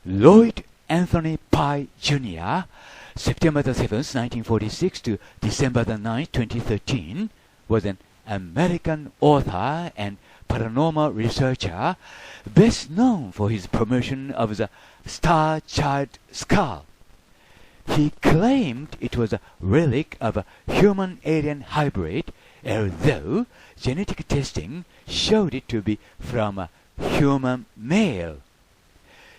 Lloyd Anthony Pye Jr., September the 7th, 1946 to December the 9th, 2013, was an American author and paranormal researcher, best known for his promotion of the Star Child skull. He claimed it was a relic of a human-alien hybrid, although genetic testing showed it to be from a human male.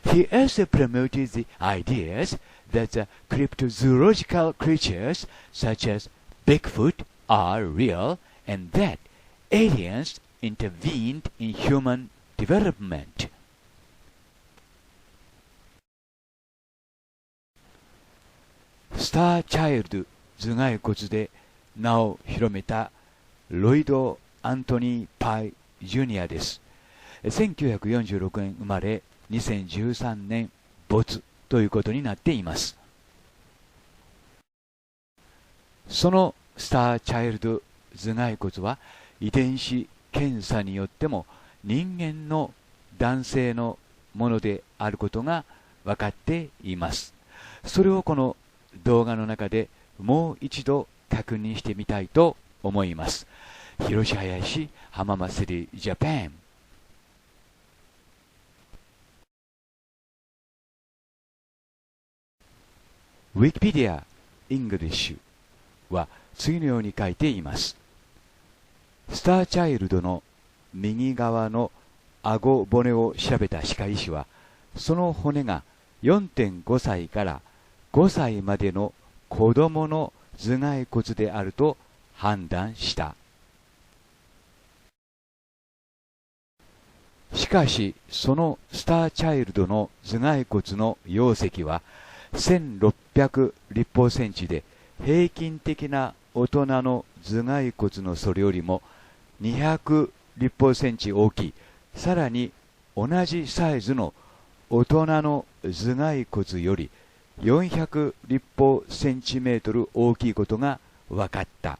He also promoted the ideas that the cryptozoological creatures such as Bigfoot are real and that aliens intervened in human development. スターチャイルド頭蓋骨で名を広めたロイド・アントニー・パイ・ジュニアです。1946年生まれ、2013年没ということになっています。そのスターチャイルド頭蓋骨は遺伝子検査によっても人間の男性のものであることが分かっています。それをこの動画の中でもう一度確認してみたいと思います。Hiroshi Hayashi, 浜祭りジャパン。Wikipedia English は次のように書いています。スターチャイルドの右側の顎骨を調べた歯科医師は、その骨が 4.5 歳から5歳までの子供の頭蓋骨であると判断した。しかし、そのスターチャイルドの頭蓋骨の容積は1600立方センチで、平均的な大人の頭蓋骨のそれよりも200立方センチ大きい、さらに同じサイズの大人の頭蓋骨より400立方センチメートル大きいことが分かった。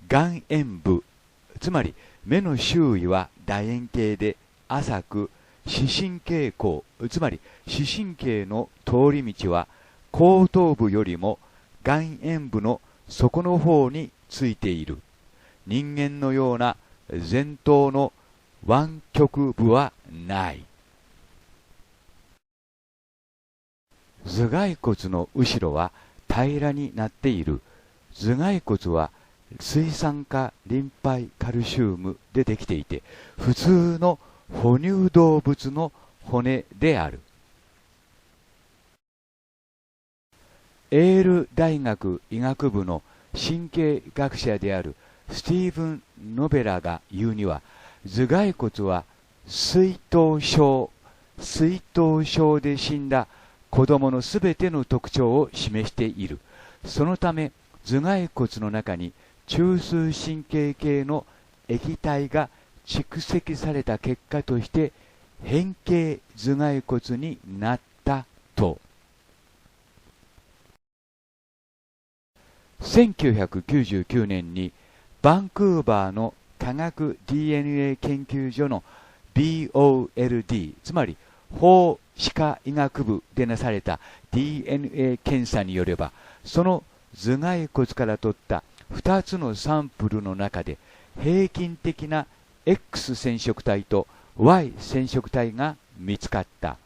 眼縁部、つまり目の周囲は楕円形で浅く、視神経口、つまり視神経の通り道は後頭部よりも眼縁部の底の方についている。人間のような前頭の湾曲部はない。頭蓋骨の後ろは平らになっている。頭蓋骨は水酸化リンパイカルシウムでできていて、普通の哺乳動物の骨である。エール大学医学部の神経学者であるスティーブン・ノベラが言うには、頭蓋骨は水頭症で死んだ子供のすべての特徴を示している。そのため頭蓋骨の中に中枢神経系の液体が蓄積された結果として変形頭蓋骨になったと。1999年にバンクーバーの科学 DNA 研究所の BOLD、 つまり法歯科医学部でなされた DNA 検査によれば、その頭蓋骨から取った2つのサンプルの中で平均的な X 染色体と Y 染色体が見つかった。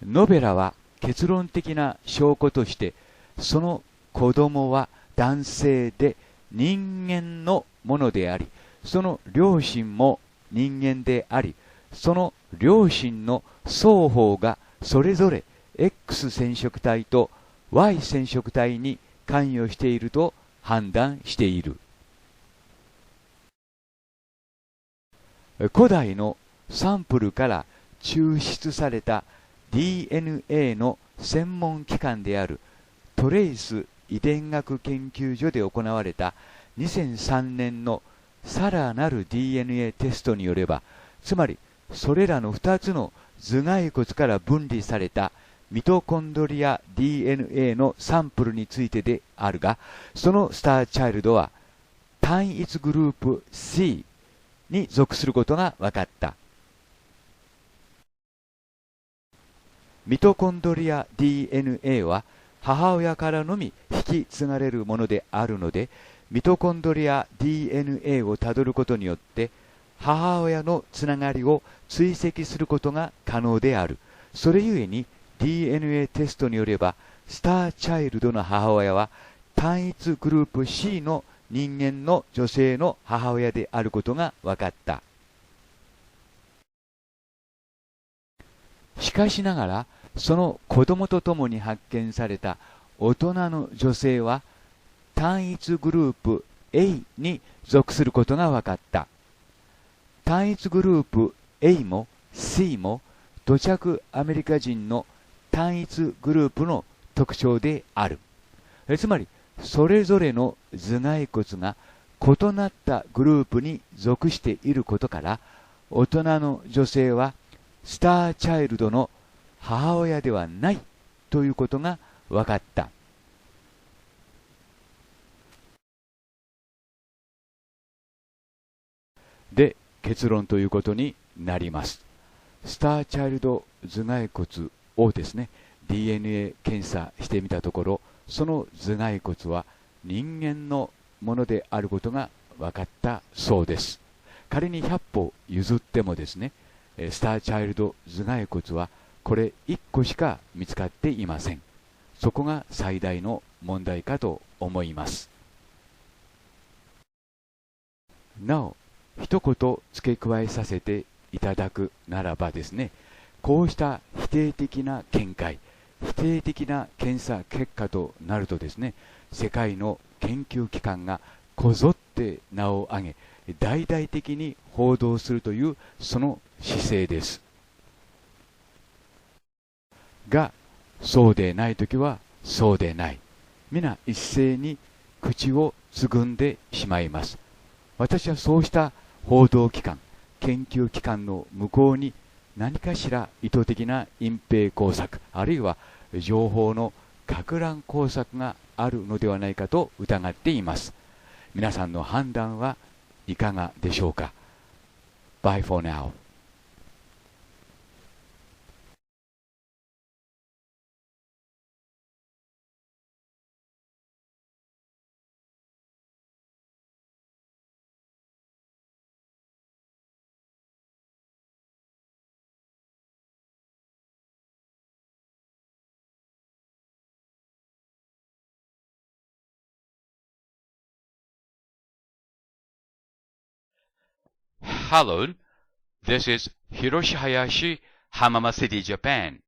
ノベラは結論的な証拠として、その子供は男性で人間のものであり、その両親も人間であり、その両親の双方がそれぞれ X 染色体と Y 染色体に関与していると判断している。古代のサンプルから抽出された DNA の専門機関であるトレイス遺伝学研究所で行われた2003年のさらなる DNA テストによれば、つまりそれらの2つの頭蓋骨から分離されたミトコンドリア DNA のサンプルについてであるが、そのスターチャイルドは単一グループ C に属することが分かった。ミトコンドリア DNA は母親からのみ引き継がれるものであるので、ミトコンドリア DNA をたどることによって母親のつながりを追跡することが可能である。それゆえに DNA テストによれば、スターチャイルドの母親は単一グループ C の人間の女性の母親であることが分かった。しかしながら、その子供と共に発見された大人の女性は単一グループ A に属することが分かった。単一グループ A も C も土着アメリカ人の単一グループの特徴である。つまり、それぞれの頭蓋骨が異なったグループに属していることから、大人の女性はスターチャイルドの母親ではないということが分かった。で、結論ということになります。スターチャイルド頭蓋骨をですね、DNA 検査してみたところ、その頭蓋骨は人間のものであることが分かったそうです。仮に100歩譲ってもですね、スターチャイルド頭蓋骨はこれ1個しか見つかっていません。そこが最大の問題かと思います。なお、一言付け加えさせていただくならばですね、こうした否定的な見解、否定的な検査結果となるとですね、世界の研究機関がこぞって名を挙げ、大々的に報道するというその姿勢です。が、そうでないときはそうでない。皆一斉に口をつぐんでしまいます。私はそうした報道機関、研究機関の向こうに何かしら意図的な隠蔽工作、あるいは情報の攪乱工作があるのではないかと疑っています。皆さんの判断はいかがでしょうか。 Bye for now. Hello, this is Hiroshi Hayashi, Hamama City, Japan.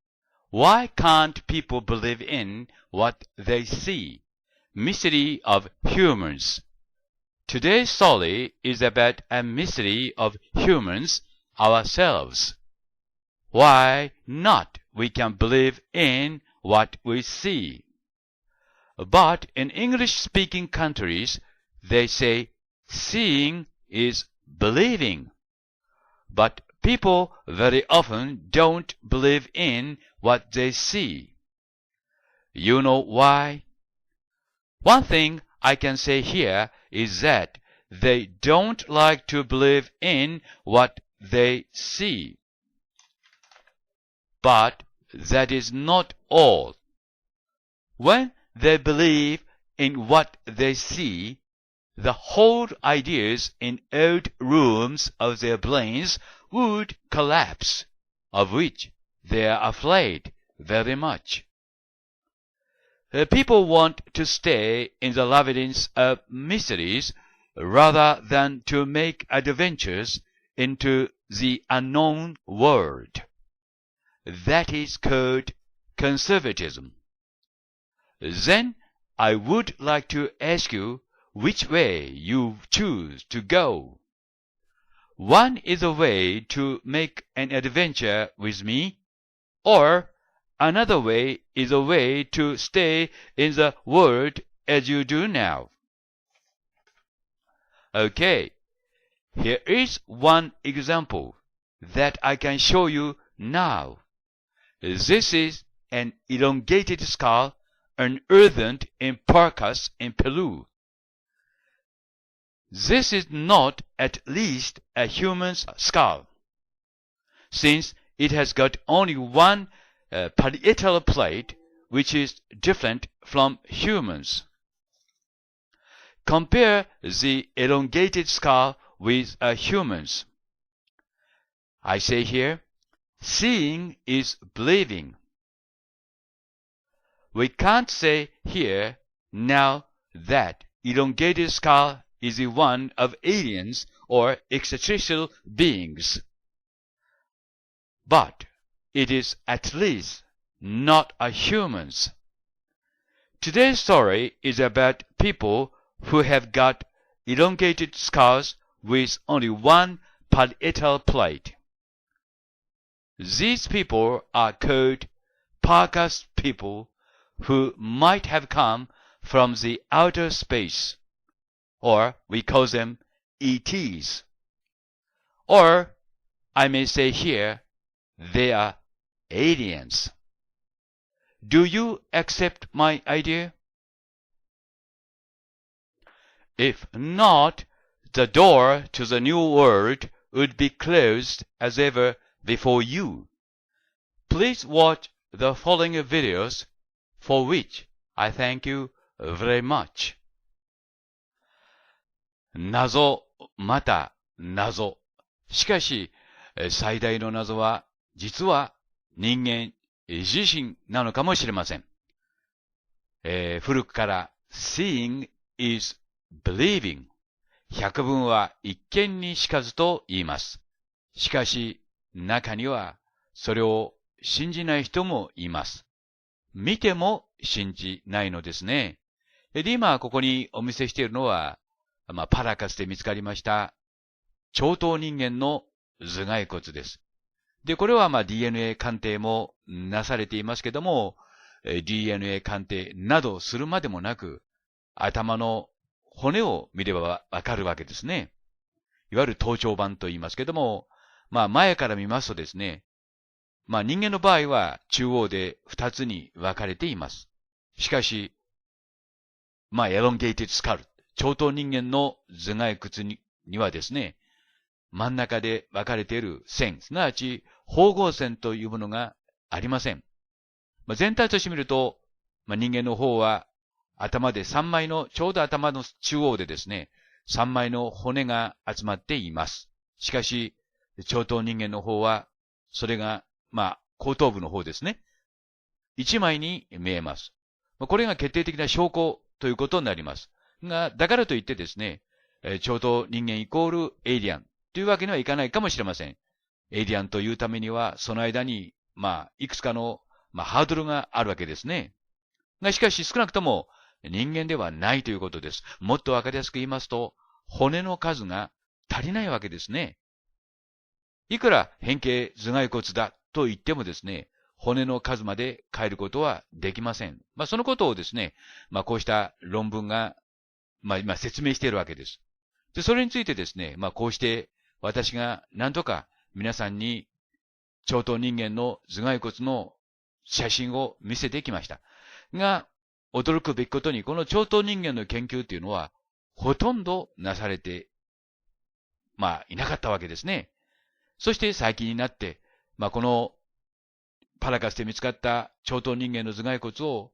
Why can't people believe in what they see? Mystery of humans. Today's story is about a mystery of humans ourselves. Why not we can believe in what we see? But in English-speaking countries, they say seeing is believing. But people very often don't believe in what they see. You know why? One thing I can say here is that they don't like to believe in what they see. But that is not all. When they believe in what they see, the whole ideas in old rooms of their brains would collapse, of which they are afraid very much. People want to stay in the labyrinths of mysteries rather than to make adventures into the unknown world. That is called conservatism. Then I would like to ask you which way you choose to go. One is a way to make an adventure with me, or another way is a way to stay in the world as you do now. Okay, here is one example that I can show you now. This is an elongated skull unearthed in Paracas in Peru. This is not at least a human's skull, since it has got only one parietal plate, which is different from humans. Compare the elongated skull with a human's. I say here, seeing is believing. We can't say here now that elongated skull is the one of aliens or extraterrestrial beings. But it is at least not a human's. Today's story is about people who have got elongated skulls with only one parietal plate. These people are called Parkas people who might have come from the outer space, or we call them ETs. Or I may say here, they are aliens. Do you accept my idea? If not, the door to the new world would be closed as ever before you. Please watch the following videos, for which I thank you very much. 謎、また謎。しかし、最大の謎は、実は人間自身なのかもしれません。古くから seeing is believing。百聞は一見にしかずと言います。しかし、中にはそれを信じない人もいます。見ても信じないのですね。で、今ここにお見せしているのは、パラカスで見つかりました超等人間の頭蓋骨です。で、これはDNA 鑑定もなされていますけども、DNA 鑑定などするまでもなく、頭の骨を見ればわかるわけですね。いわゆる頭頂板と言いますけども、前から見ますとですね、人間の場合は中央で2つに分かれています。しかし、elongated skull、超等人間の頭蓋骨にはですね、真ん中で分かれている線、すなわち縫合線というものがありません。全体として見ると、人間の方は頭で3枚の、ちょうど頭の中央でですね、3枚の骨が集まっています。しかし、超等人間の方は、それが、後頭部の方ですね。1枚に見えます。これが決定的な証拠ということになります。が、だからといってですね、超等人間イコールエイリアンというわけにはいかないかもしれません。エイリアンというためには、その間に、いくつかの、ハードルがあるわけですね。が、しかし少なくとも人間ではないということです。もっとわかりやすく言いますと、骨の数が足りないわけですね。いくら変形頭蓋骨だと言ってもですね、骨の数まで変えることはできません。そのことをですね、こうした論文が、今説明しているわけです。で、それについてですね、こうして私が何とか皆さんに超等人間の頭蓋骨の写真を見せてきました。が、驚くべきことに、この超等人間の研究っていうのは、ほとんどなされて、いなかったわけですね。そして最近になって、このパラカスで見つかった超等人間の頭蓋骨を、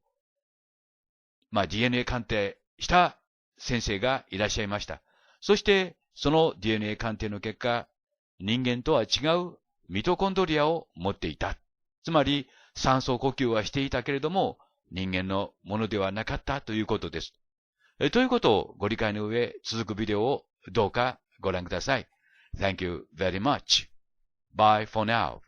DNA 鑑定した先生がいらっしゃいました。そして、その DNA 鑑定の結果、人間とは違うミトコンドリアを持っていた。つまり、酸素呼吸はしていたけれども、人間のものではなかったということです。ということをご理解の上、続くビデオをどうかご覧ください。Thank you very much. Bye for now.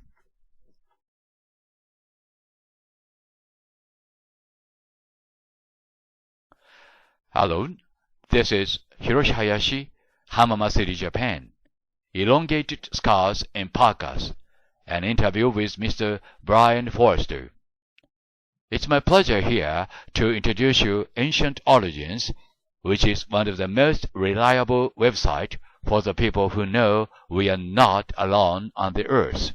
Hello, this is Hiroshi Hayashi, Hamama City, Japan. Elongated Scars and Parkas, an interview with Mr. Brian Forster. It's my pleasure here to introduce you Ancient Origins, which is one of the most reliable websites for the people who know we are not alone on the earth.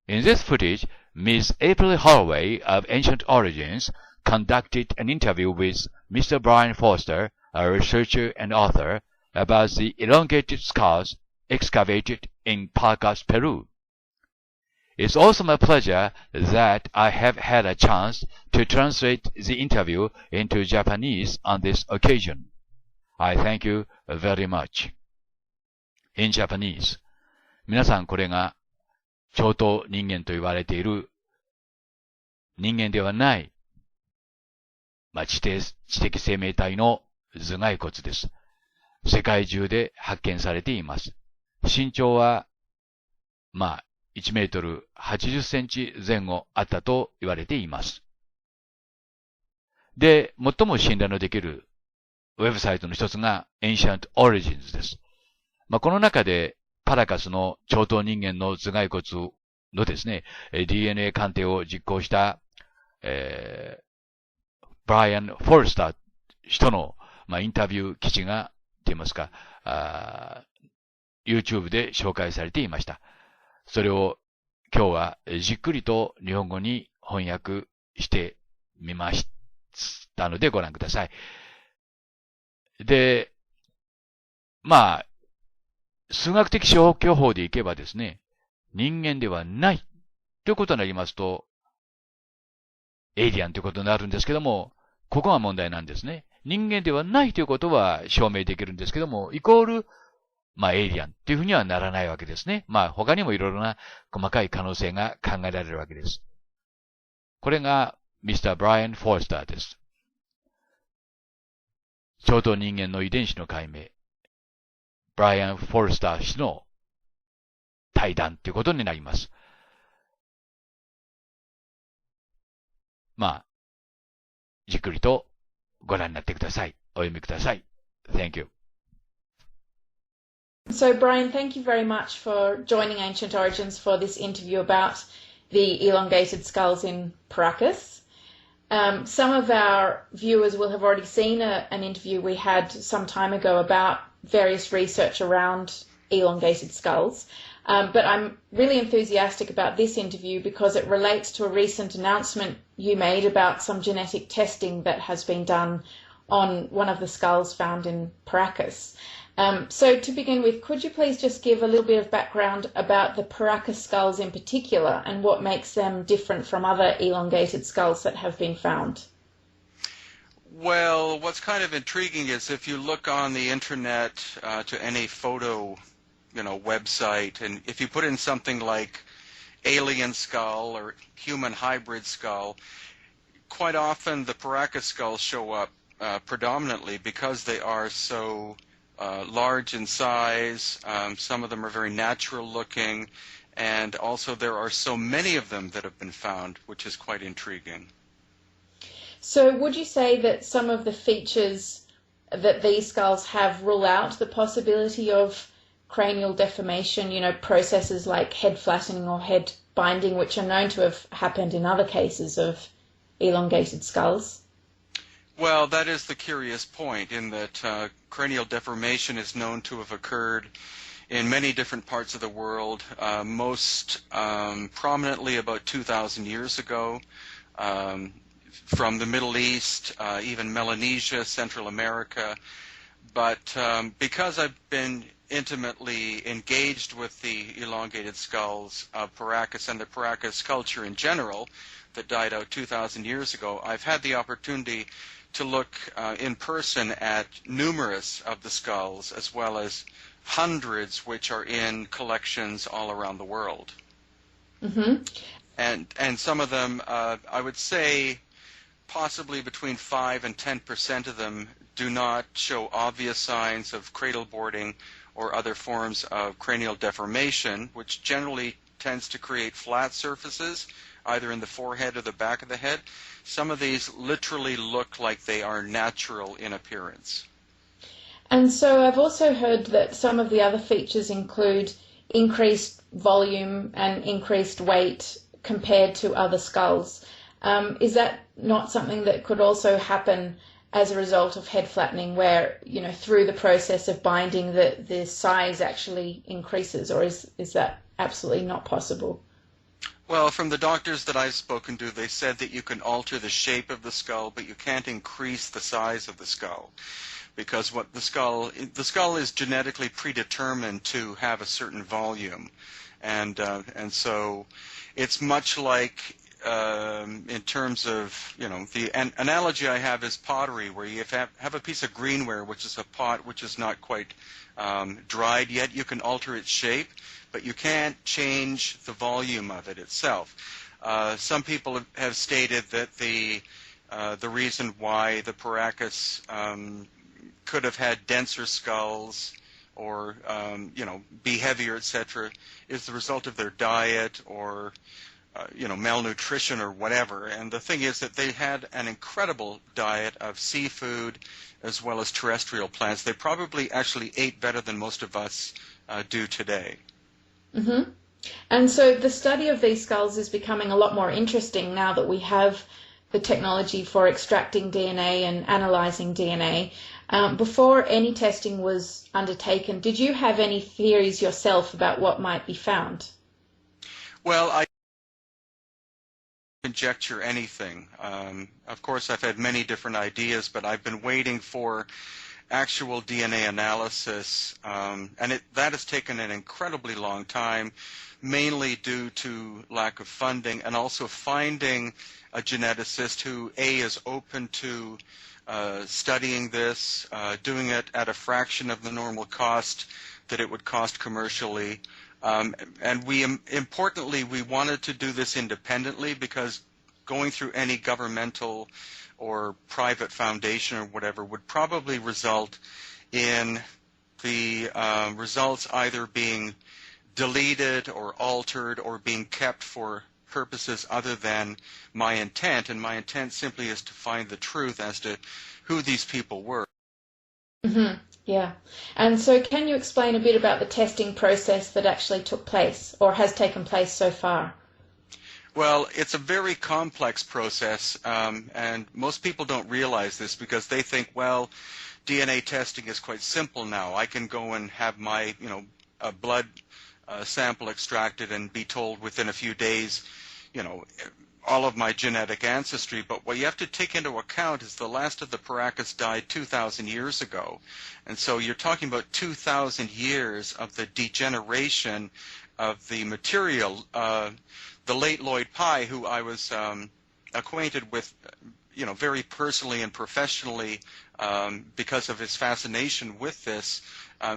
In this footage, Ms. April Holloway of Ancient Origins conducted an interview with Mr. Brian Forster, a researcher and author, about the elongated skulls excavated in Paracas, Peru. It's also my pleasure that I have had a chance to translate the interview into Japanese on this occasion. I thank you very much. In Japanese. 皆さん、これが超等人間と言われている人間ではない、知的生命体の頭蓋骨です。世界中で発見されています。身長は、1メートル80センチ前後あったと言われています。で、最も信頼のできるウェブサイトの一つが Ancient Origins です。この中でパラカスの超等人間の頭蓋骨のですね、DNA 鑑定を実行した、ブライアン・フォルスター氏との、インタビュー記事が、と言いますか、YouTube で紹介されていました。それを今日はじっくりと日本語に翻訳してみましたのでご覧ください。で、数学的消去法でいけばですね、人間ではないということになりますと、エイリアンということになるんですけども、ここが問題なんですね。人間ではないということは証明できるんですけども、イコール、エイリアンっていうふうにはならないわけですね。他にもいろいろな細かい可能性が考えられるわけです。これが、Mr. ブライアン・フォルスターです。超等人間の遺伝子の解明。ブライアン・フォルスター氏の対談ということになります。じっくりとご覧になってください。お読みください。Thank you. So, Brian, thank you very much for joining Ancient Origins for this interview about the elongated skulls in Paracas. Some of our viewers will have already seen an interview we had some time ago about various research around elongated skulls. But I'm really enthusiastic about this interview because it relates to a recent announcement you made about some genetic testing that has been done on one of the skulls found in Paracas. So to begin with, could you please just give a little bit of background about the Paracas skulls in particular and what makes them different from other elongated skulls that have been found? Well, what's kind of intriguing is if you look on the internet to any photo, website, and if you put in something like alien skull or human hybrid skull, quite often the Paracas skulls show up predominantly because they are so large in size. Some of them are very natural looking, and also there are so many of them that have been found, which is quite intriguing. So would you say that some of the features that these skulls have rule out the possibility of cranial deformation, processes like head flattening or head binding, which are known to have happened in other cases of elongated skulls? Well, that is the curious point, in that cranial deformation is known to have occurred in many different parts of the world, most prominently about 2,000 years ago, from the Middle East, even Melanesia, Central America. But because I've been intimately engaged with the elongated skulls of Paracas and the Paracas culture in general that died out 2,000 years ago, I've had the opportunity to look in person at numerous of the skulls, as well as hundreds which are in collections all around the world. Mm-hmm. And some of them, I would say possibly between 5 and 10% of them do not show obvious signs of cradle boarding or other forms of cranial deformation, which generally tends to create flat surfaces, either in the forehead or the back of the head. Some of these literally look like they are natural in appearance. And so I've also heard that some of the other features include increased volume and increased weight compared to other skulls. Is that not something that could also happen as a result of head flattening, where, through the process of binding, the size actually increases, or is that absolutely not possible? Well, from the doctors that I've spoken to, they said that you can alter the shape of the skull, but you can't increase the size of the skull, because what the skull is genetically predetermined to have a certain volume, and so it's much like in terms of, the analogy I have is pottery, where you have a piece of greenware, which is a pot which is not quite dried yet. You can alter its shape, but you can't change the volume of it itself. Some people have stated that the reason why the Paracas could have had denser skulls or be heavier, etc., is the result of their diet or malnutrition or whatever. And the thing is that they had an incredible diet of seafood as well as terrestrial plants. They probably actually ate better than most of us do today. Mm-hmm. And so the study of these skulls is becoming a lot more interesting now that we have the technology for extracting DNA and analyzing DNA. Before any testing was undertaken, did you have any theories yourself about what might be found? Well, I conjecture anything. Of course, I've had many different ideas, but I've been waiting for actual DNA analysis, and that has taken an incredibly long time, mainly due to lack of funding and also finding a geneticist who, A, is open to studying this, doing it at a fraction of the normal cost that it would cost commercially. And importantly, we wanted to do this independently, because going through any governmental or private foundation or whatever would probably result in the results either being deleted or altered or being kept for purposes other than my intent. And my intent simply is to find the truth as to who these people were. Mm-hmm. Yeah. And so can you explain a bit about the testing process that actually took place or has taken place so far? Well, it's a very complex process, and most people don't realize this because they think, well, DNA testing is quite simple now. I can go and have my, a blood sample extracted and be told within a few days, all of my genetic ancestry. But what you have to take into account is the last of the Paracas died 2,000 years ago. And so you're talking about 2,000 years of the degeneration of the material. The late Lloyd Pye, who I was acquainted with, very personally and professionally because of his fascination with this,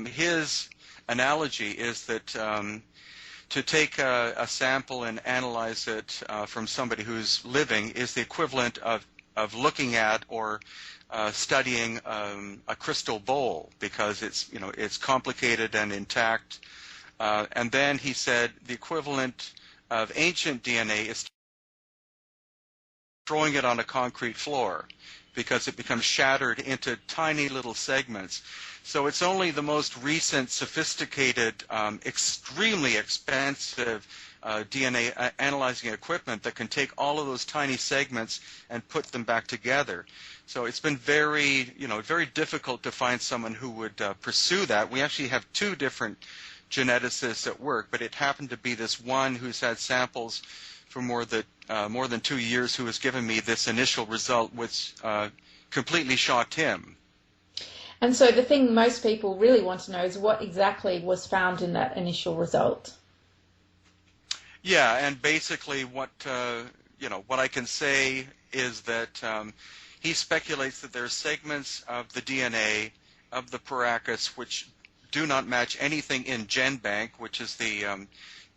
his analogy is that to take a sample and analyze it from somebody who's living is the equivalent of looking at or studying a crystal bowl, because it's complicated and intact. And then he said the equivalent of ancient DNA is throwing it on a concrete floor, because it becomes shattered into tiny little segments. So it's only the most recent, sophisticated, extremely expensive DNA analyzing equipment that can take all of those tiny segments and put them back together. So it's been very difficult to find someone who would pursue that. We actually have two different geneticists at work, but it happened to be this one who's had samples for more than 2 years who has given me this initial result, which completely shocked him. And so the thing most people really want to know is what exactly was found in that initial result. Yeah, and basically what I can say is that he speculates that there are segments of the DNA of the Paracas which do not match anything in GenBank, which is the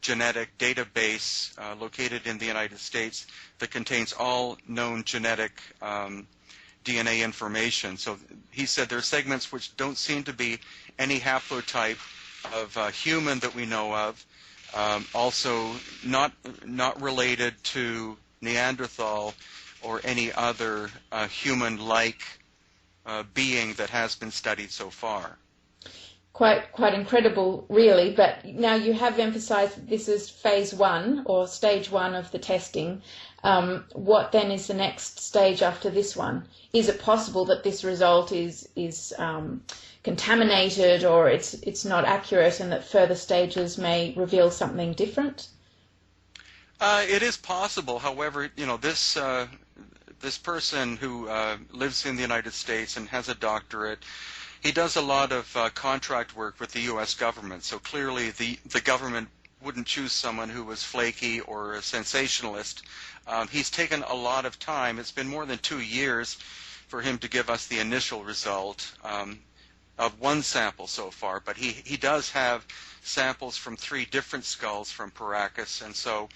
genetic database located in the United States that contains all known genetic DNA information. So he said there are segments which don't seem to be any haplotype of human that we know of. Also not related to Neanderthal or any other human-like being that has been studied so far. Quite incredible, really. But now you have emphasized that this is phase 1 or stage 1 of the testing. What then is the next stage after this one? Is it possible that this result is contaminated, or it's not accurate, and that further stages may reveal something different? It is possible. However, this person who lives in the United States and has a doctorate, he does a lot of contract work with the U.S. government. So clearly, the government wouldn't choose someone who was flaky or a sensationalist. He's taken a lot of time. It's been more than 2 years for him to give us the initial result of one sample so far. But he does have samples from 3 different skulls from Paracas, and so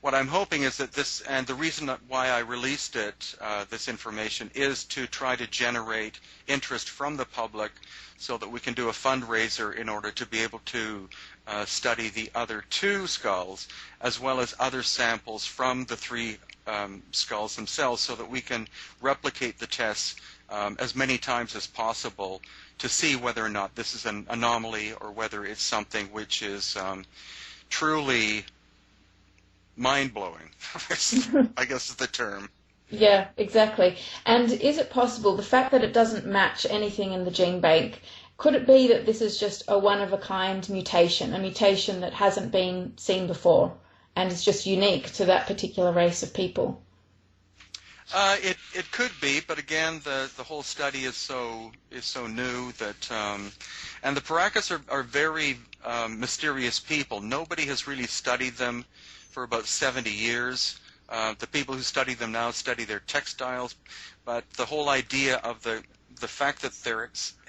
what I'm hoping is that this, and the reason why I released it, this information, is to try to generate interest from the public so that we can do a fundraiser in order to be able to study the other 2 skulls, as well as other samples from the 3 skulls themselves, so that we can replicate the tests as many times as possible to see whether or not this is an anomaly or whether it's something which is truly mind-blowing, I guess is the term. Yeah, exactly. And is it possible, the fact that it doesn't match anything in the gene bank, could it be that this is just a one-of-a-kind mutation, a mutation that hasn't been seen before and is just unique to that particular race of people? It could be, but again, the whole study is so new that, and the Paracas are very mysterious people. Nobody has really studied them for about 70 years. The people who study them now study their textiles, but the whole idea of the fact that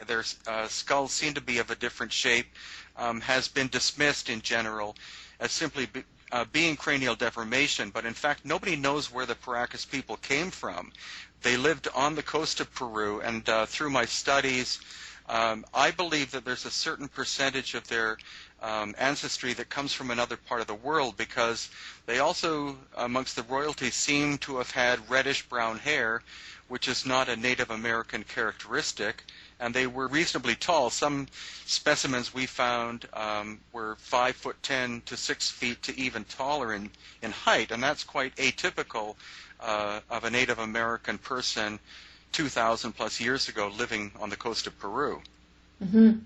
their skulls seem to be of a different shape has been dismissed in general as simply being cranial deformation, but in fact nobody knows where the Paracas people came from. They lived on the coast of Peru, and through my studies I believe that there's a certain percentage of their ancestry that comes from another part of the world, because they also, amongst the royalty, seem to have had reddish-brown hair, which is not a Native American characteristic, and they were reasonably tall. Some specimens we found were 5'10" to 6 feet to even taller in height, and that's quite atypical of a Native American person 2,000 plus years ago living on the coast of Peru. Mm-hmm.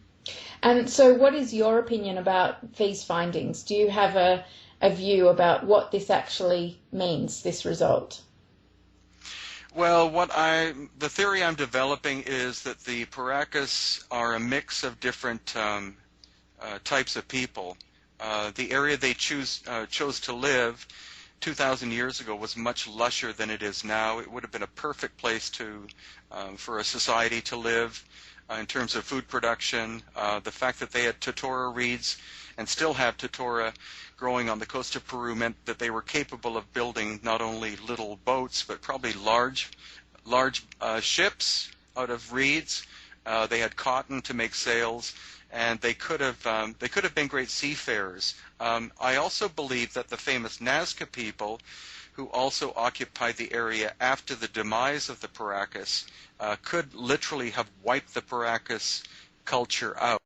And so what is your opinion about these findings? Do you have a view about what this actually means, this result? Well, the theory I'm developing is that the Paracas are a mix of different types of people. The area they chose to live 2,000 years ago was much lusher than it is now. It would have been a perfect place for a society to live in terms of food production. The fact that they had totora reeds and still have totora growing on the coast of Peru meant that they were capable of building not only little boats but probably large ships out of reeds. They had cotton to make sails, and they could have been great seafarers. I also believe that the famous Nazca people, who also occupied the area after the demise of the Paracas, could literally have wiped the Paracas culture out.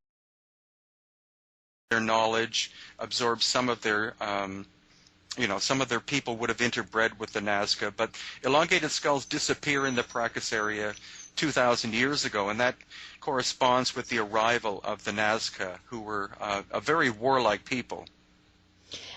Their knowledge, absorbed some of their, some of their people would have interbred with the Nazca, but elongated skulls disappear in the Paracas area 2,000 years ago, and that corresponds with the arrival of the Nazca, who were a very warlike people.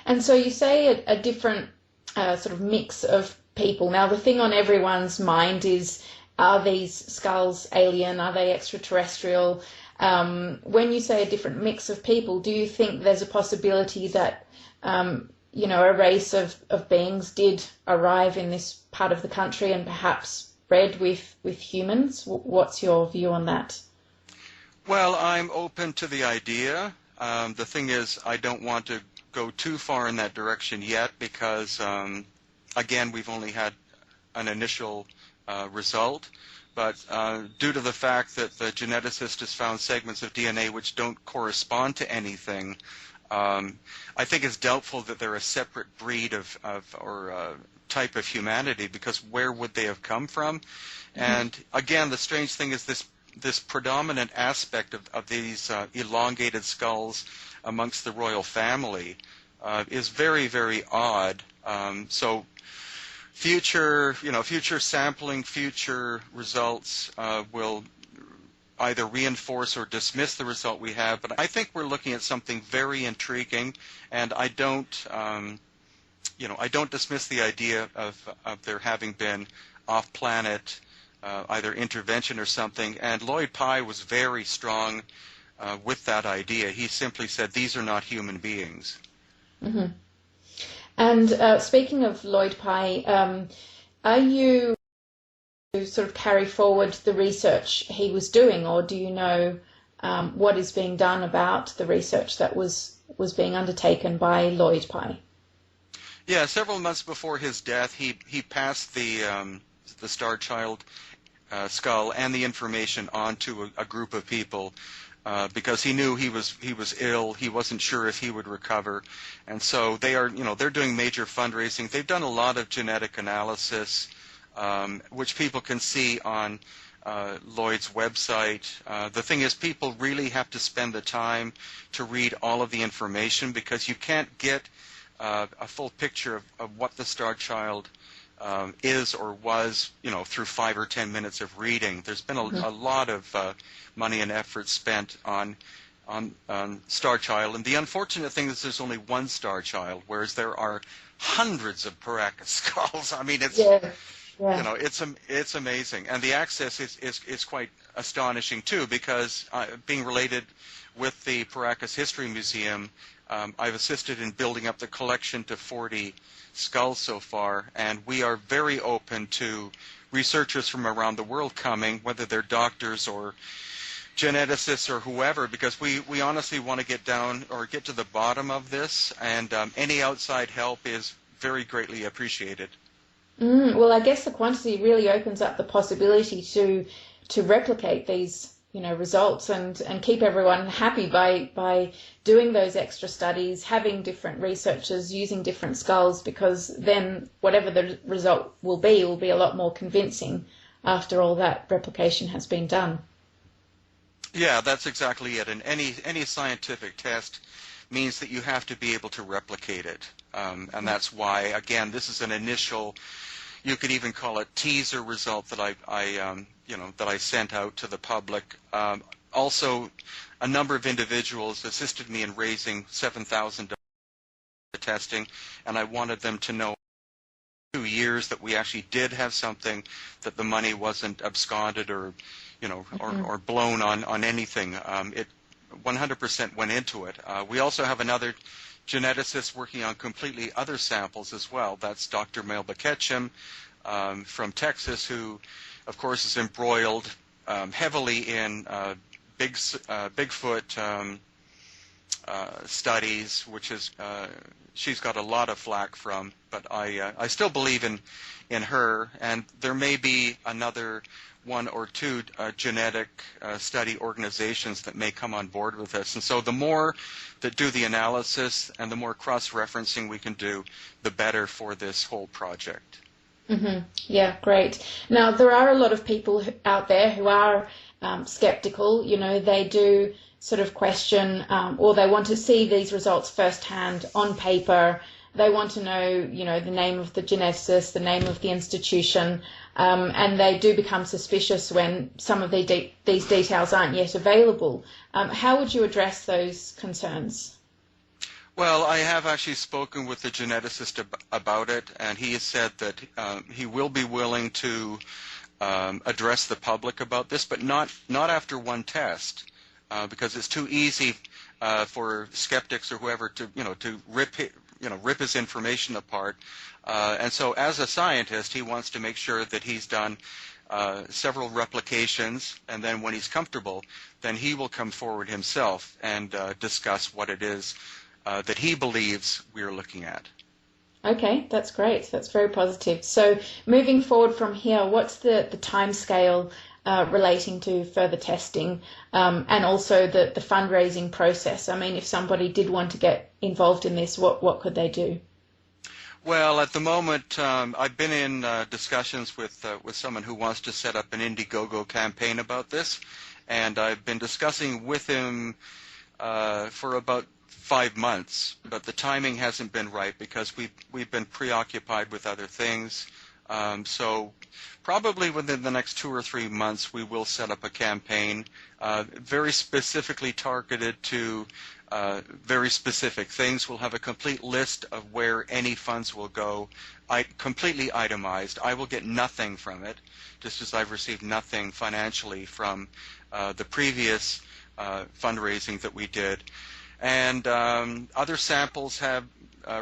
And so you say a different sort of mix of people. Now, the thing on everyone's mind is, are these skulls alien? Are they extraterrestrial? When you say a different mix of people, do you think there's a possibility that, a race of beings did arrive in this part of the country and perhaps bred with humans? What's your view on that? Well, I'm open to the idea. The thing is, I don't want to go too far in that direction yet because, again, we've only had an initial result. But due to the fact that the geneticist has found segments of DNA which don't correspond to anything, I think it's doubtful that they're a separate breed or type of humanity, because where would they have come from? Mm-hmm. And again, the strange thing is this predominant aspect of these elongated skulls amongst the royal family is very, very odd. So future sampling, future results will either reinforce or dismiss the result we have. But I think we're looking at something very intriguing, and I don't I don't dismiss the idea of there having been off-planet either intervention or something, and Lloyd Pye was very strong with that idea. He simply said, these are not human beings. Mm-hmm. And speaking of Lloyd Pye, are you sort of carry forward the research he was doing, or do you know what is being done about the research that was being undertaken by Lloyd Pye? Yeah, several months before his death, he passed the Star Child skull and the information on to a group of people because he knew he was ill. He wasn't sure if he would recover, and so they're doing major fundraising. They've done a lot of genetic analysis, which people can see on Lloyd's website. The thing is, people really have to spend the time to read all of the information because you can't get a full picture of what the Star Child is or was, through 5 or 10 minutes of reading. There's been a lot of money and effort spent on Star Child, and the unfortunate thing is there's only one Star Child, whereas there are hundreds of Paracas skulls. I mean, it's it's amazing, and the access is quite astonishing too, because being related with the Paracas History Museum, I've assisted in building up the collection to 40 skulls so far, and we are very open to researchers from around the world coming, whether they're doctors or geneticists or whoever, because we honestly want to get down or get to the bottom of this, and any outside help is very greatly appreciated. Well, I guess the quantity really opens up the possibility to replicate these results and keep everyone happy by doing those extra studies, having different researchers using different skulls, because then whatever the result will be a lot more convincing after all that replication has been done. Yeah, that's exactly it. And any scientific test means that you have to be able to replicate it. And that's why, again, this is an initial, you could even call it teaser result that I sent out to the public. Also, a number of individuals assisted me in raising $7,000 testing, and I wanted them to know 2 years that we actually did have something, that the money wasn't absconded or or blown on anything. It 100% went into it. We also have another geneticist working on completely other samples as well. That's Dr. Melba Ketchum from Texas, who, of course, is embroiled heavily in Bigfoot studies, which is she's got a lot of flack from. But I still believe in her, and there may be another 1 or 2 genetic study organizations that may come on board with us. And so the more that do the analysis and the more cross-referencing we can do, the better for this whole project. Yeah, great. Now, there are a lot of people out there who are skeptical. They do sort of question or they want to see these results firsthand on paper. They want to know, the name of the geneticist, the name of the institution, and they do become suspicious when some of these details aren't yet available. How would you address those concerns? Well, I have actually spoken with the geneticist about it, and he has said that he will be willing to address the public about this, but not after one test, because it's too easy for skeptics or whoever to rip his information apart. And so as a scientist, he wants to make sure that he's done several replications, and then when he's comfortable, then he will come forward himself and discuss what it is that he believes we are looking at. Okay, that's great. That's very positive. So moving forward from here, what's the time scale relating to further testing and also the fundraising process? I mean, if somebody did want to get involved in this, what could they do? Well, at the moment, I've been in discussions with someone who wants to set up an Indiegogo campaign about this, and I've been discussing with him for about 5 months, but the timing hasn't been right because we've been preoccupied with other things. So probably within the next 2 or 3 months, we will set up a campaign very specifically targeted to very specific things. We'll have a complete list of where any funds will go, completely itemized. I will get nothing from it, just as I've received nothing financially from the previous fundraising that we did. And other samples have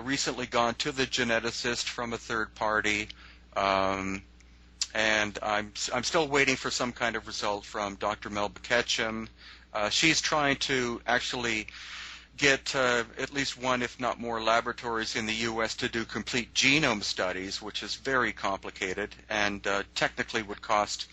recently gone to the geneticist from a third party. And I'm still waiting for some kind of result from Dr. Melba Ketchum. She's trying to actually get at least one, if not more, laboratories in the U.S. to do complete genome studies, which is very complicated and technically would cost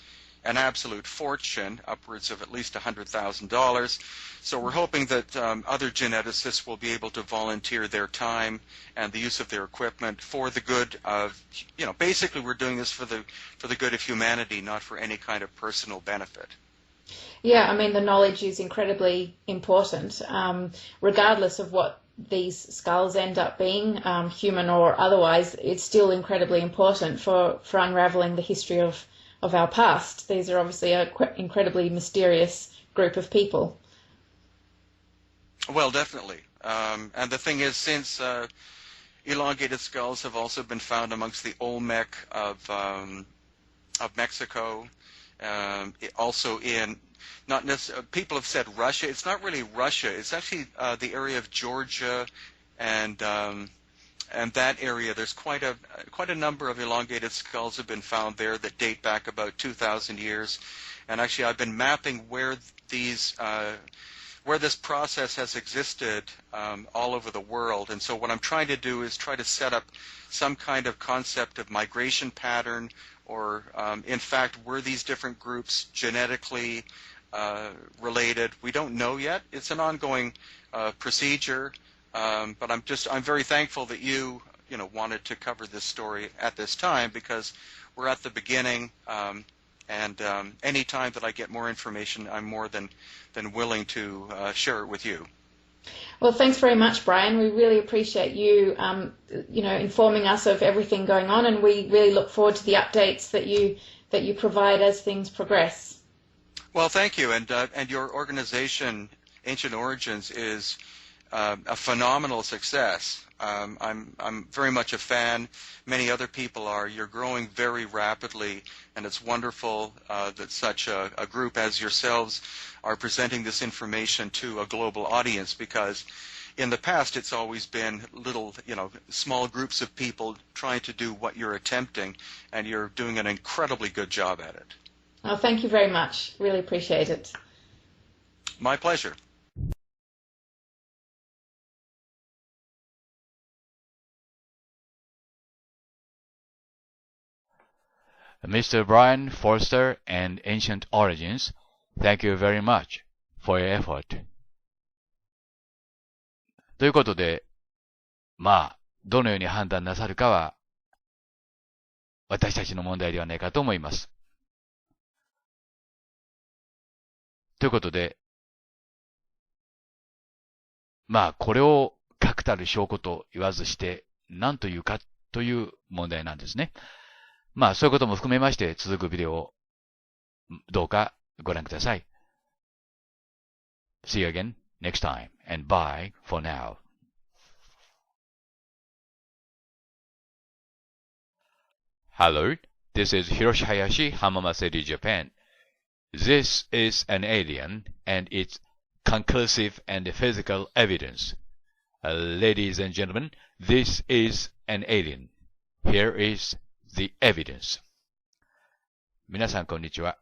an absolute fortune, upwards of at least $100,000. So we're hoping that other geneticists will be able to volunteer their time and the use of their equipment for the good of, basically we're doing this for the good of humanity, not for any kind of personal benefit. Yeah, I mean, the knowledge is incredibly important, regardless of what these skulls end up being, human or otherwise. It's still incredibly important for unraveling the history of our past. These are obviously an incredibly mysterious group of people. Well, definitely. And the thing is, since elongated skulls have also been found amongst the Olmec of Mexico, also in, not necessarily, people have said Russia. It's not really Russia. It's actually the area of Georgia and that area. There's quite a number of elongated skulls have been found there that date back about 2,000 years. And actually, I've been mapping where this process has existed all over the world. And so what I'm trying to do is try to set up some kind of concept of migration pattern, or in fact, were these different groups genetically related? We don't know yet. It's an ongoing procedure, but I'm very thankful that you wanted to cover this story at this time, because we're at the beginning, and any time that I get more information, I'm more than willing to share it with you. Well, thanks very much, Brian. We really appreciate you, informing us of everything going on, and we really look forward to the updates that you provide as things progress. Well, thank you, and your organization, Ancient Origins, is a phenomenal success. I'm very much a fan. Many other people are. You're growing very rapidly, and it's wonderful that such a group as yourselves are presenting this information to a global audience, because in the past it's always been little, small groups of people trying to do what you're attempting, and you're doing an incredibly good job at it. Oh, thank you very much. Really appreciate it. My pleasure. Mr. Brian Forster and Ancient Origins, thank you very much for your effort. ということで、どのように判断なさるかは、私たちの問題ではないかと思います。ということで、これを確たる証拠と言わずして、何というかという問題なんですね。そういうことも含めまして続くビデオをどうかご覧ください。See you again next time, and bye for now. Hello, this is Hiroshi Hayashi, Hamama City, Japan. This is an alien, and it's conclusive and physical evidence. Ladies and gentlemen, this is an alien. Here is the evidence. 皆さんこんにちは。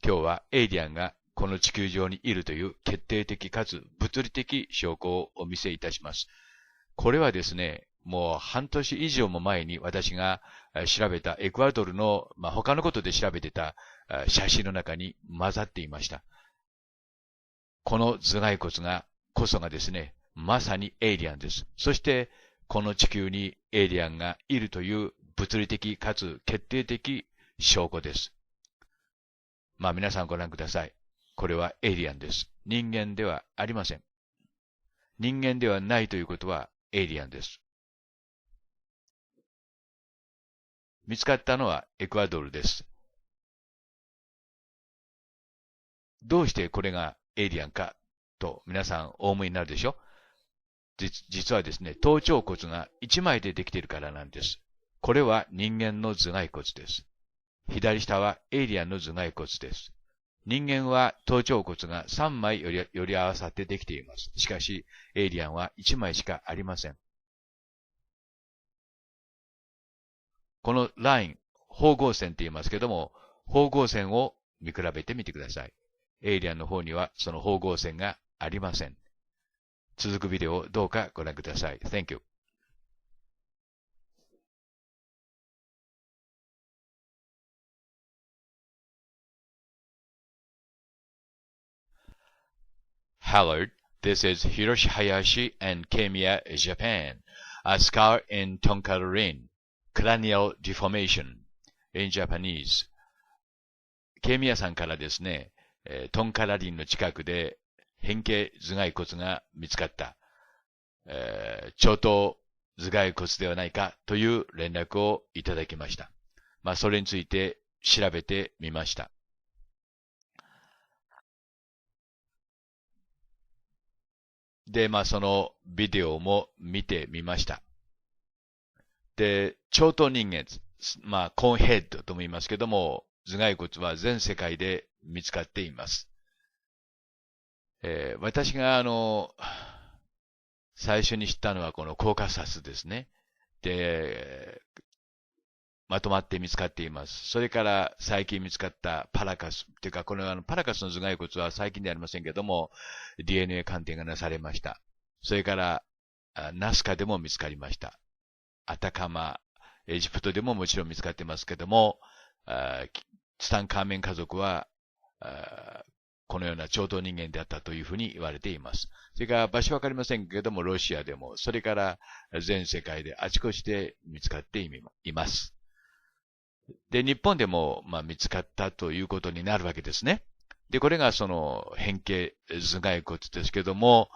今日はエイリアンがこの地球上にいるという決定的かつ物理的証拠をお見せいたします。これはですね、もう半年以上も前に私が調べたエクアドルの、他のことで調べてた写真の中に混ざっていました。この頭蓋骨こそがですね、まさにエイリアンです。そしてこの地球にエイリアンがいるという物理的かつ決定的証拠です。皆さんご覧ください。これはエイリアンです。人間ではありません。人間ではないということはエイリアンです。見つかったのはエクアドルです。どうしてこれがエイリアンかと皆さんお思いになるでしょ。実はですね、頭頂骨が1枚でできているからなんです。これは人間の頭蓋骨です。左下はエイリアンの頭蓋骨です。人間は頭頂骨が3枚より合わさってできています。しかし、エイリアンは1枚しかありません。このライン、縫合線って言いますけども、縫合線を見比べてみてください。エイリアンの方にはその縫合線がありません。続くビデオをどうかご覧ください。Thank you. Hello, this is Hiroshi Hayashi and Kamiya, Japan. A scar in Tonkarin, cranial deformation in Japanese. ケミヤさんからですね、トンカラリンの近くで変形頭蓋骨が見つかった。長頭頭蓋骨ではないかという連絡をいただきました。それについて調べてみました。で、そのビデオも見てみました。で、長頭人間、コーンヘッドとも言いますけども、頭蓋骨は全世界で見つかっています。私が最初に知ったのはこのコーカサスですね。で、まとまって見つかっています。それから最近見つかったパラカス。というか、このパラカスの頭蓋骨は最近ではありませんけども、DNA 鑑定がなされました。それから、ナスカでも見つかりました。アタカマ、エジプトでももちろん見つかってますけども、ツタンカーメン家族は、このような長頭人間であったというふうに言われています。それから場所わかりませんけれども、ロシアでも、それから全世界であちこちで見つかっています。で、日本でも、見つかったということになるわけですね。で、これがその変形頭蓋骨ですけども、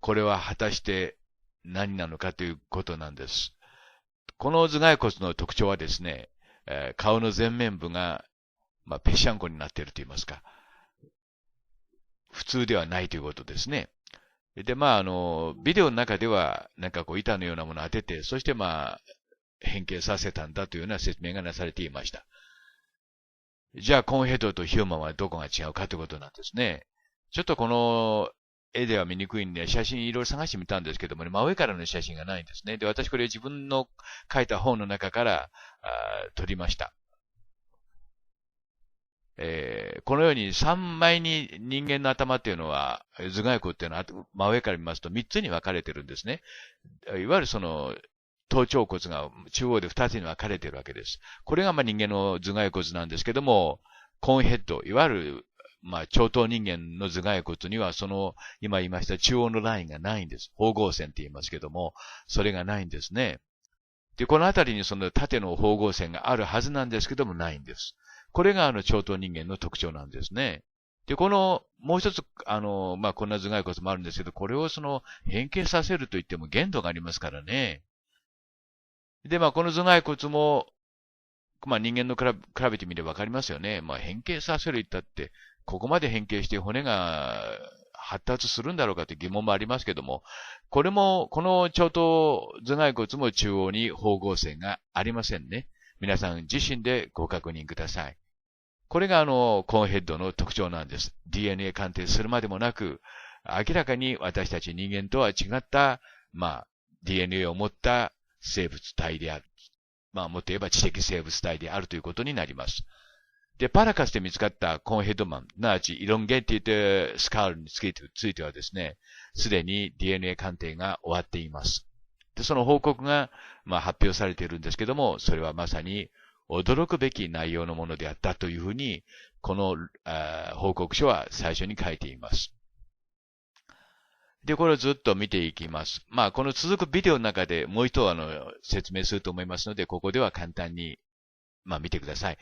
これは果たして何なのかということなんです。この頭蓋骨の特徴はですね、顔の前面部が、ぺしゃんこになっていると言いますか、普通ではないということですね。で、ビデオの中では、板のようなものを当てて、そして変形させたんだというような説明がなされていました。じゃあ、コーンヘッドとヒューマンはどこが違うかということなんですね。ちょっとこの絵では見にくいんで、写真いろいろ探してみたんですけどもね、真上からの写真がないんですね。で、私これ自分の書いた本の中から撮りました。このように3枚に人間の頭っていうのは、頭蓋骨っていうのは真上から見ますと3つに分かれてるんですね。いわゆるその、頭頂骨が中央で2つに分かれているわけです。これが人間の頭蓋骨なんですけども、コーンヘッド、いわゆる長頭人間の頭蓋骨にはその、今言いました中央のラインがないんです。縫合線って言いますけども、それがないんですね。で、このあたりにその縦の縫合線があるはずなんですけども、ないんです。これが長頭人間の特徴なんですね。で、この、もう一つ、こんな頭蓋骨もあるんですけど、これをその、変形させるといっても限度がありますからね。で、この頭蓋骨も、人間の比べてみればわかりますよね。変形させる言ったって、ここまで変形して骨が発達するんだろうかって疑問もありますけども、この長頭頭蓋骨も中央に縫合線がありませんね。皆さん自身でご確認ください。これがコーンヘッドの特徴なんです。DNA 鑑定するまでもなく、明らかに私たち人間とは違った、DNA を持った生物体である。もっと言えば知的生物体であるということになります。で、パラカスで見つかったコーンヘッドマン、すなわちイロンゲーティッドスカールについてはですね、すでに DNA 鑑定が終わっています。で、その報告が、発表されているんですけども、それはまさに驚くべき内容のものであったというふうに、この報告書は最初に書いています。で、これをずっと見ていきます。この続くビデオの中でもう一度説明すると思いますので、ここでは簡単に、見てください。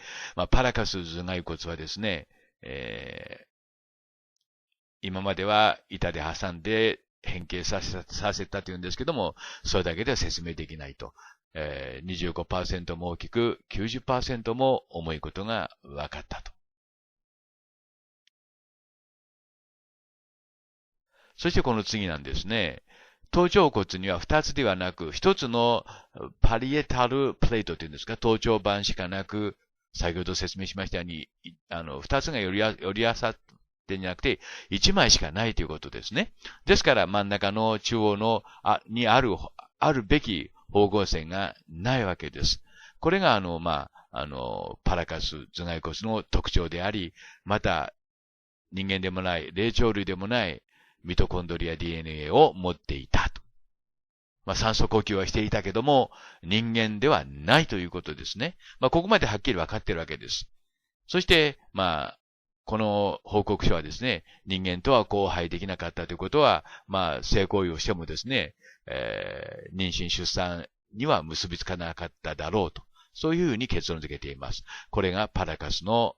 パラカス頭蓋骨はですね、今までは板で挟んで変形させたというんですけども、それだけでは説明できないと。25% も大きく、90% も重いことが分かったと。そしてこの次なんですね。頭頂骨には2つではなく、1つのパリエタルプレートというんですか、頭頂板しかなく、先ほど説明しましたように、2つが寄り合わさってんじゃなくて、1枚しかないということですね。ですから真ん中の中央の、にあるべき縫合線がないわけです。これがパラカス頭蓋骨の特徴であり、また人間でもない、霊長類でもないミトコンドリア DNA を持っていたと。酸素呼吸はしていたけども、人間ではないということですね。ここまではっきり分かっているわけです。そして、この報告書はですね、人間とは交配できなかったということは、性行為をしてもですね、妊娠出産には結びつかなかっただろうと。そういうふうに結論付けています。これがパラカスの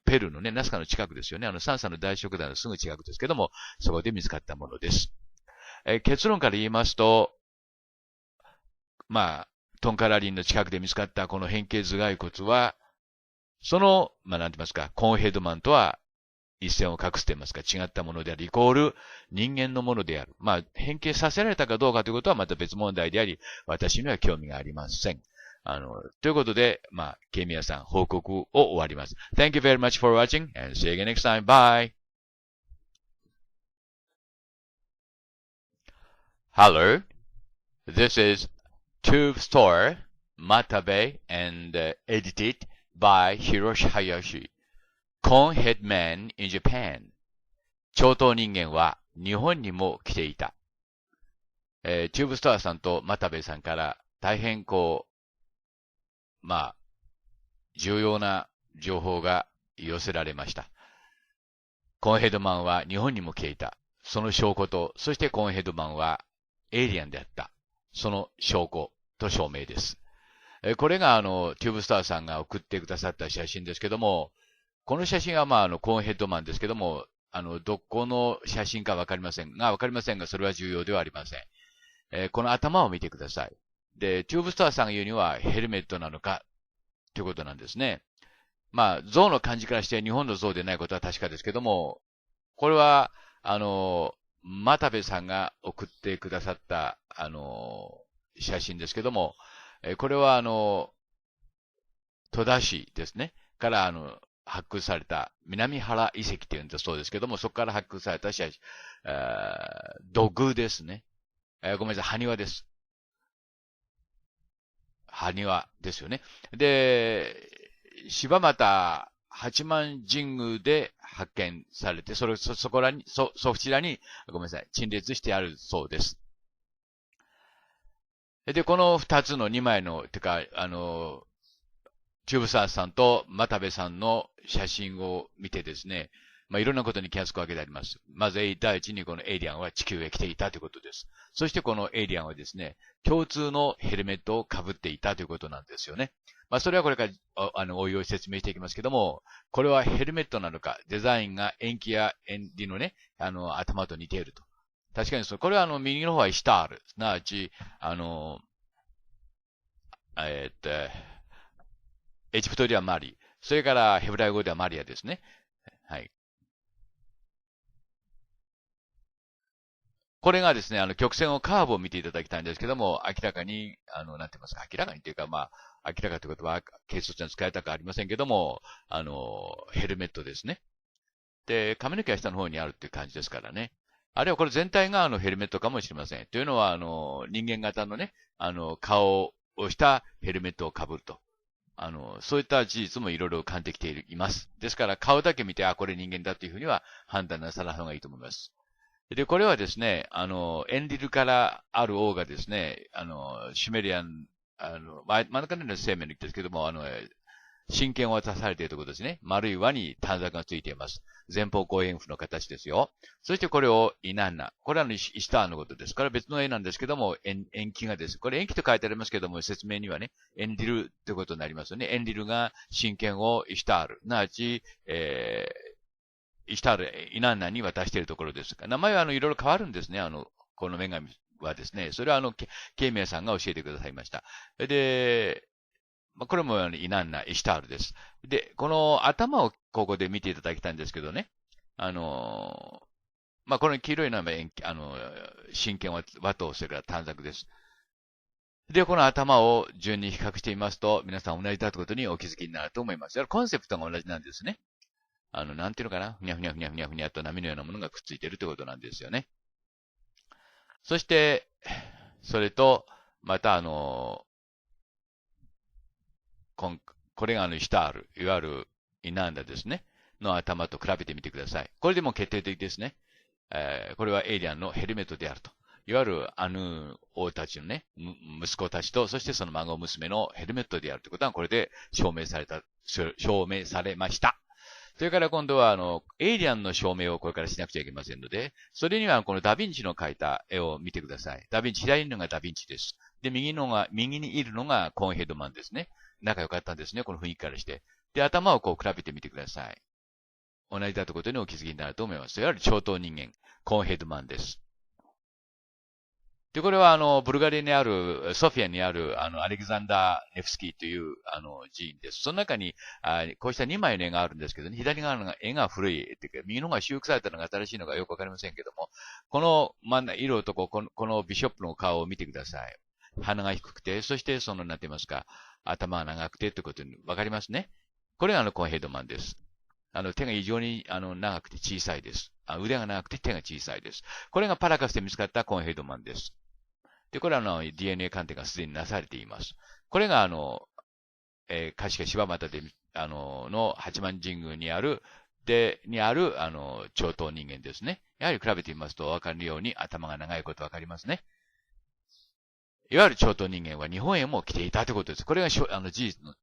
ペルーのね、ナスカの近くですよね。サンサの大食団のすぐ近くですけども、そこで見つかったものです。結論から言いますと、トンカラリンの近くで見つかったこの変形頭蓋骨は、その、なんて言いますか、コーンヘッドマンとは一線を画すと言いますか、違ったものである、イコール人間のものである。変形させられたかどうかということはまた別問題であり、私には興味がありません。ということで、ケイミヤさん、報告を終わります。Thank you very much for watching and see you again next time. Bye! Hello, this is Tube Store, Matabe, and edited by Hiroshi Hayashi. Conehead Man in Japan. 超頭人間は日本にも来ていた。チューブストアさんとマタベさんから大変重要な情報が寄せられました。コーンヘッドマンは日本にも来ていた。その証拠と、そしてコーンヘッドマンはエイリアンであった。その証拠と証明です。これがテューブスターさんが送ってくださった写真ですけども、この写真はコーンヘッドマンですけども、どこの写真かわかりませんが、それは重要ではありません。この頭を見てください。で、テューブスターさんが言うにはヘルメットなのか、ということなんですね。象の感じからして日本の象でないことは確かですけども、これは、マタベさんが送ってくださった、写真ですけども、これは戸田市ですね。から発掘された南原遺跡というんだそうですけども、そこから発掘された土偶ですね。ごめんなさい、埴輪です。埴輪ですよね。で、柴又八幡神宮で発見されて、そちらに、ごめんなさい、陳列してあるそうです。で、この二つの二枚の、チューブサーさんとマタベさんの写真を見てですね、いろんなことに気がつくわけであります。まず第一にこのエイリアンは地球へ来ていたということです。そしてこのエイリアンはですね、共通のヘルメットをかぶっていたということなんですよね。それはこれからおいおい説明していきますけども、これはヘルメットなのか、デザインが延期や円利のね、頭と似ていると。確かにこれは右の方はイシュタール、すなわち、エジプトではマリ、それからヘブライ語ではマリアですね。はい。これがですね、曲線をカーブを見ていただきたいんですけども、明らかに、なんて言いますか、明らかにというか、明らかということは、軽率に使いたくありませんけども、ヘルメットですね。で、髪の毛は下の方にあるっていう感じですからね。あるいはこれ全体がヘルメットかもしれません。というのは、人間型のね、顔をしたヘルメットを被ると。そういった事実もいろいろ感じてきています。ですから、顔だけ見て、これ人間だというふうには判断なさらない方がいいと思います。で、これはですね、エンリルからある王がですね、シュメリアン、真ん中の生命の言ってるんですけども、神権を渡されているということですね。丸い輪に短冊がついています。前方後円符の形ですよ。そしてこれをイナンナ。これはイシュターのことです。これは別の絵なんですけども、延期がです。これ延期と書いてありますけども、説明にはね、エンリルということになりますよね。エンリルが神権をイシュタール。なわち、イシュタール、イナンナに渡しているところですが、名前はいろいろ変わるんですね。この女神はですね、それはケイメイさんが教えてくださいました。で、これもイナンナ、イシュタールです。で、この頭をここで見ていただきたいんですけどね、この黄色いのは、真剣和刀、それから短冊です。で、この頭を順に比較してみますと、皆さん同じだということにお気づきになると思います。コンセプトが同じなんですね。なんていうのかな、ふにゃふにゃふにゃふにゃふにゃと波のようなものがくっついているということなんですよね。そして、それと、またこれがイシュタール、いわゆるイナンダですね、の頭と比べてみてください。これでも決定的ですね。これはエイリアンのヘルメットであると。いわゆるアヌー王たちのね、息子たちと、そしてその孫娘のヘルメットであるということは、これで証明されました。それから今度は、エイリアンの証明をこれからしなくちゃいけませんので、それにはこのダヴィンチの描いた絵を見てください。ダヴィンチ、左にいるのがダヴィンチです。で、右にいるのがコーンヘッドマンですね。仲良かったんですね、この雰囲気からして。で、頭をこう比べてみてください。同じだということにお気づきになると思います。いわゆる超等人間、コーンヘッドマンです。で、これはブルガリアにある、ソフィアにある、アレキザンダー・ネフスキーという、寺院です。その中に、こうした2枚の絵があるんですけどね、左側の絵が古い絵っていうか、右の方が修復されたのが新しいのがよくわかりませんけども、この色とこのビショップの顔を見てください。鼻が低くて、そしてなんて言いますか、頭が長くてということにわかりますね。これがコーンヘッドマンです。手が異常に長くて小さいです。腕が長くて手が小さいです。これがパラカスで見つかったコーンヘッドマンです。で、これはDNA 鑑定がすでになされています。これがカシカ柴又で、の八幡神宮にある、超等人間ですね。やはり比べてみますと分かるように頭が長いこと分かりますね。いわゆる超等人間は日本へも来ていたということです。これが事実の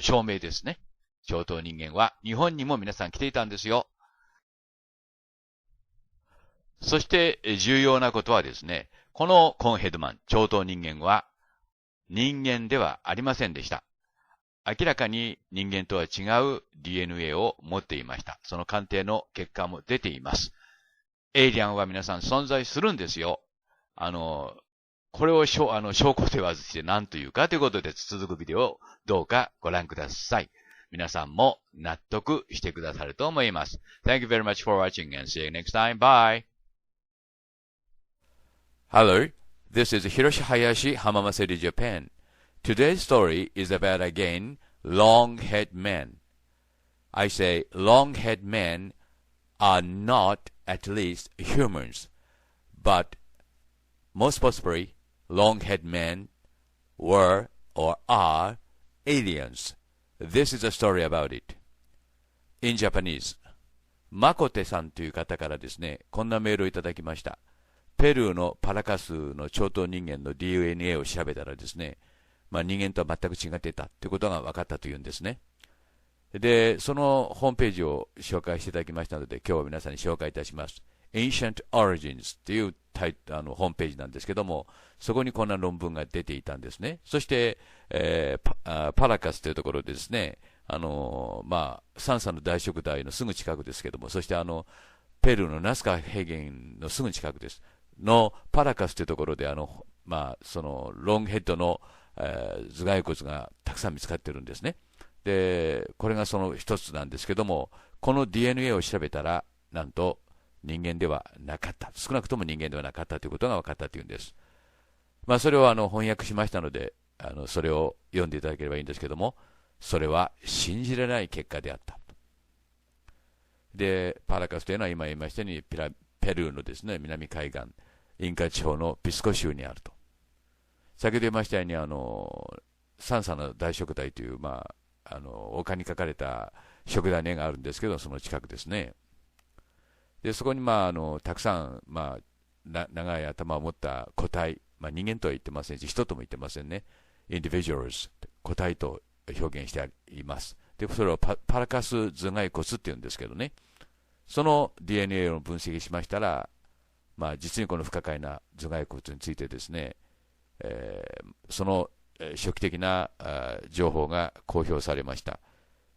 証明ですね。超等人間は日本にも皆さん来ていたんですよ。そして重要なことはですね、このコーンヘッドマン、超等人間は人間ではありませんでした。明らかに人間とは違う DNA を持っていました。その鑑定の結果も出ています。エイリアンは皆さん存在するんですよ。これを証拠ではして何というかということで続くビデオをどうかご覧ください。皆さんも納得してくださると思います。Thank you very much for watching and see you next time. Bye! Hello, this is Hiroshi Hayashi, Hamama City, Japan. Today's story is about again long-haired men. I say long-haired men are not at least humans, but most possibly long-haired men were or are aliens. This is a story about it. In Japanese, マコテさんという方からですね、こんなメールをいただきました。ペルーのパラカスの超等人間の DNA を調べたらですね、人間とは全く違っていたということが分かったというんですね。で、そのホームページを紹介していただきましたので、今日は皆さんに紹介いたします。Ancient Origins というホームページなんですけども、そこにこんな論文が出ていたんですね。そして、パラカスというところでですね、サンサの大食台のすぐ近くですけども、そしてペルーのナスカ平原のすぐ近くです。のパラカスというところでそのロングヘッドの、頭蓋骨がたくさん見つかってるんですね。で、これがその一つなんですけども、この DNA を調べたら、なんと人間ではなかった。少なくとも人間ではなかったということが分かったというんです。それを翻訳しましたので、それを読んでいただければいいんですけども、それは信じられない結果であった。で、パラカスというのは今言いましたようにペルーのですね、南海岸、インカ地方のピスコ州にあると。先ほど言いましたように、サンサの大食台という、丘に書かれた食台の絵があるんですけど、その近くですね。で、そこに、たくさん、長い頭を持った個体、人間とは言ってませんし、人とも言ってませんね。individuals、個体と表現しています。で、それをパラカス頭蓋骨って言うんですけどね。その DNA を分析しましたら、実にこの不可解な頭蓋骨についてですね、その初期的な情報が公表されました。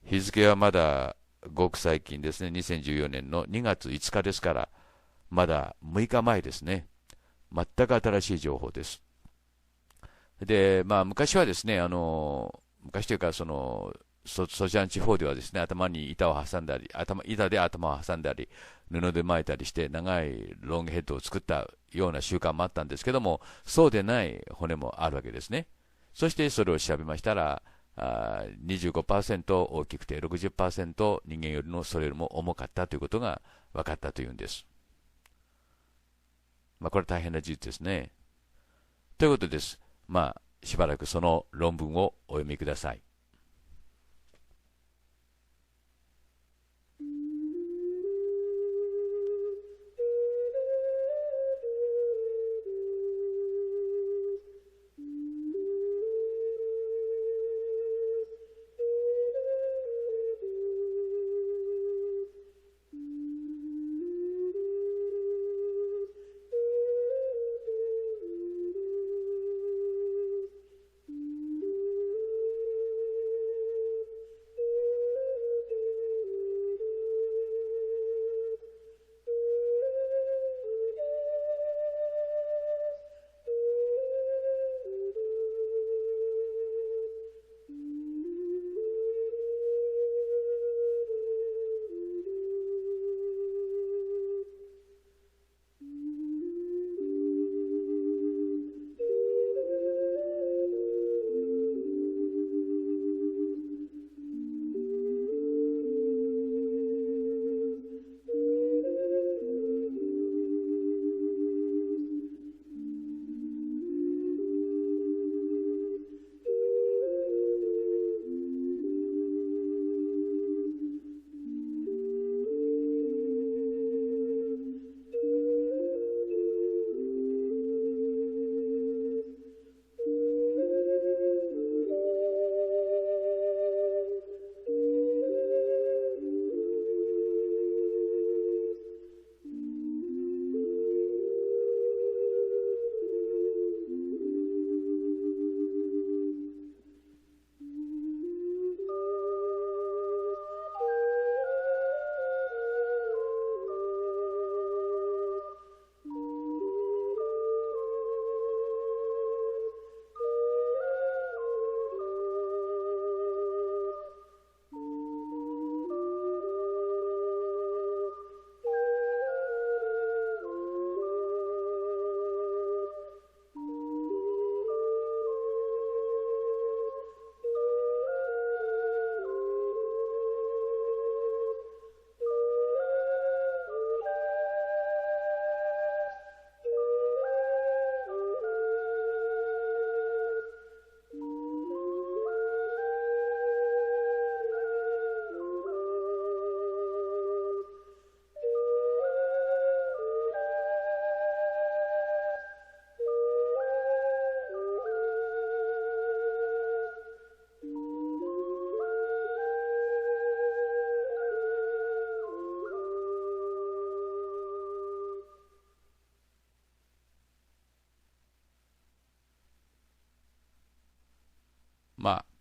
日付はまだごく最近ですね、2014年の2月5日ですから、まだ6日前ですね。全く新しい情報です。で、昔はですね、昔というか、そちらの地方ではですね、頭に板を挟んだり、板で頭を挟んだり、布で巻いたりして、長いロングヘッドを作ったような習慣もあったんですけども、そうでない骨もあるわけですね。そしてそれを調べましたら、25% 大きくて 60% 人間よりもそれよりも重かったということが分かったというんです。これは大変な事実ですね。ということです。しばらくその論文をお読みください。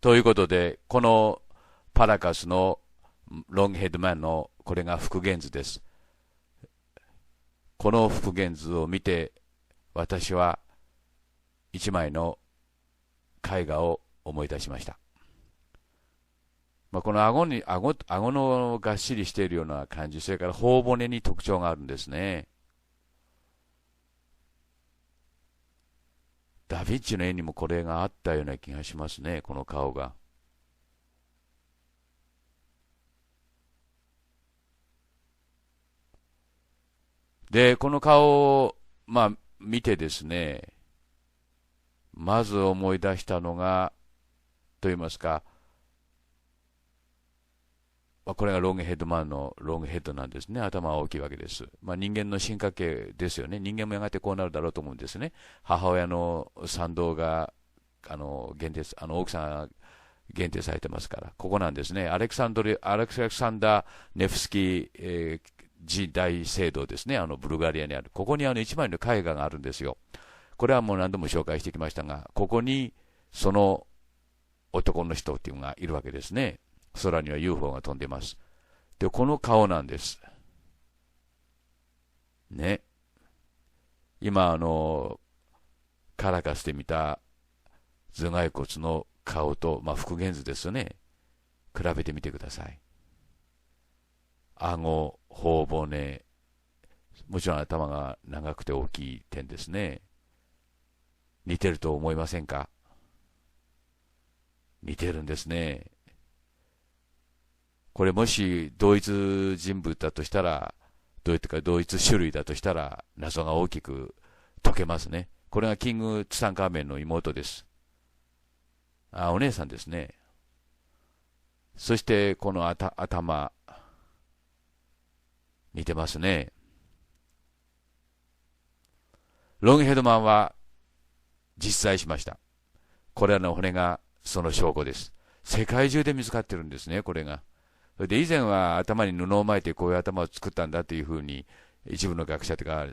ということで、このパラカスのロングヘッドマンのこれが復元図です。この復元図を見て、私は一枚の絵画を思い出しました。この顎のがっしりしているような感じ、それから頬骨に特徴があるんですね。ダヴィンチの絵にもこれがあったような気がしますね、この顔が。で、この顔を、見てですね、まず思い出したのが、と言いますか、これがロングヘッドマンのロングヘッドなんですね。頭は大きいわけです。人間の進化系ですよね。人間もやがてこうなるだろうと思うんですね。母親の産道が、大きさが限定されてますから。ここなんですね。アレクサンダー・ネフスキー、時代聖堂ですね。ブルガリアにある。ここに一枚の絵画があるんですよ。これはもう何度も紹介してきましたが、ここにその男の人っていうのがいるわけですね。空には UFO が飛んでいます。で、この顔なんです。ね。今、カラカスで見た頭蓋骨の顔と、復元図ですよね。比べてみてください。顎、頬骨、もちろん頭が長くて大きい点ですね。似てると思いませんか？似てるんですね。これもし同一人物だとしたら、同一種類だとしたら、謎が大きく解けますね。これがキングツタンカーメンの妹です。お姉さんですね。そしてこの頭、似てますね。ロングヘッドマンは実在しました。これらの骨がその証拠です。世界中で見つかってるんですね、これが。で、以前は頭に布を巻いてこういう頭を作ったんだというふうに一部の学者とか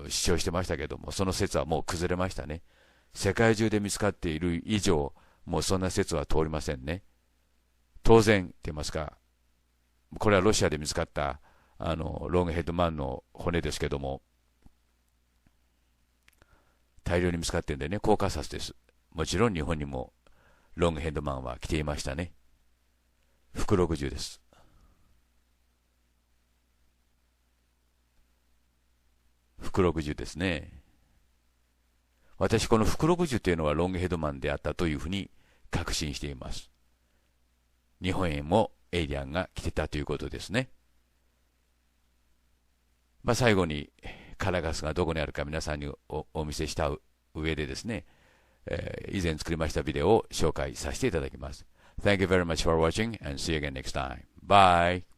主張してましたけども、その説はもう崩れましたね。世界中で見つかっている以上、もうそんな説は通りませんね。当然って言いますか、これはロシアで見つかったロングヘッドマンの骨ですけども、大量に見つかってるんでね、コーカサスです。もちろん日本にもロングヘッドマンは来ていましたね。福60です。福60ですね。私この福60というのはロングヘッドマンであったというふうに確信しています。日本へもエイリアンが来てたということですね。最後にカラガスがどこにあるか皆さんに お見せした上でですね、以前作りましたビデオを紹介させていただきます。Thank you very much for watching and see you again next time. Bye!